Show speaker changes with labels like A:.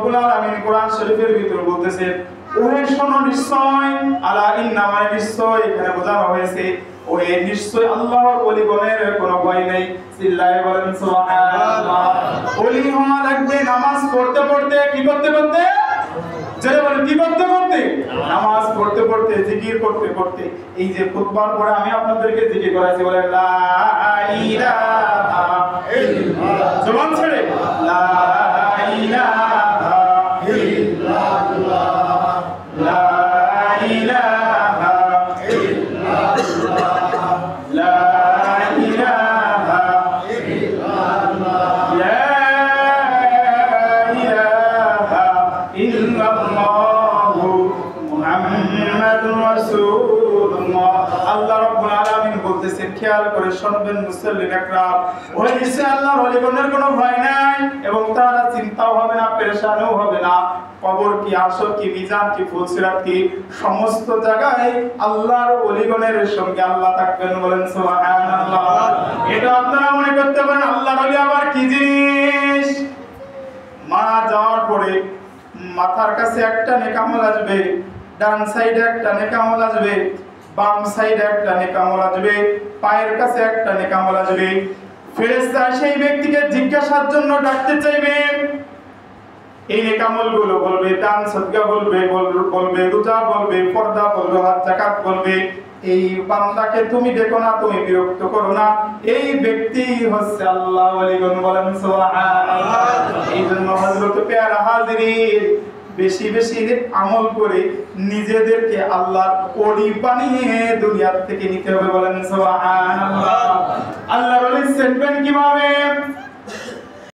A: রব্বুল আলামিন কোরআন শরীফের ভিতর বলতেছেন ওহে শোনো নিশ্চয় আলা ইন্নামা নিশ্চয় এখানে বোঝানো হয়েছে ওহে নিশ্চয় আল্লাহর ওলিগণের কোনো ভয় নেই চিল্লায়ে বলেন সুবহানাল্লাহ ওলি হওয়া লাগবে নামাজ পড়তে পড়তে কি করতে করতে যারা বলেন কি করতে করতে নামাজ পড়তে পড়তে জিকির করতে করতে এই যে খুতবার পরে আমি আপনাদেরকে জিকির করাইছি বলে লা ইলাহা ইল্লাল্লাহ জবান ছেড়ে লা ইলাহা ইল্লাল্লাহ লা ইলাহা ইল্লাল্লাহ লা ইলাহা ইল্লাল্লাহ লা ইলাহা ইল্লাল্লাহু মুহাম্মাদুর রাসূলুল্লাহ আল্লাহ রাব্বুল আলামিন বলতেছেন খেয়াল করে শুনবেন মুসল্লিন একরাম ওই নিশ্চয় আল্লাহর ওলিগণের কোনো ভয় নাই এবং তারা চিন্তাও হবে না পেরেশানও হবে না কবর কি আসর কি মিজান কি ফুলসিরাত কি সমস্ত জায়গায় আল্লাহর ওলিগণের সঙ্গে আল্লাহ থাকবেন বলেন সুবহানাল্লাহ এটা আপনারা মনে করতে পারেন আল্লাহর ওলি আবার কি জিনিস মারা যাওয়ার পরে মাথার কাছে একটা নেক আমল আসবে ডান সাইডে একটা নেক আমল আসবে বাম সাইডে একটা নেক আমল আসবে পায়ের কাছে একটা নেক আমল আসবে ফেরেশতা সেই ব্যক্তিকে জিজ্ঞাসার জন্য ডাকতে চাইবে এই নেক আমলগুলো বলবে দান সদকা বলবে রোজা বলবে পর্দা বলবে হজ যাকাত বলবে এই বান্দাকে তুমি দেখো না তুমি বিরক্ত করো না এই ব্যক্তি হচ্ছে আল্লাহ ওলিগণ বলেন সুবহানাল্লাহ এইজন্য হযরত পেয়ারা হাজিরিন বেশি বেশি আমল করে নিজেদেরকে আল্লাহর ওলি বানিয়ে দুনিয়া থেকে নিতে হবে বলেন সুবহানাল্লাহ আল্লাহর ওলি চিনবেন কিভাবে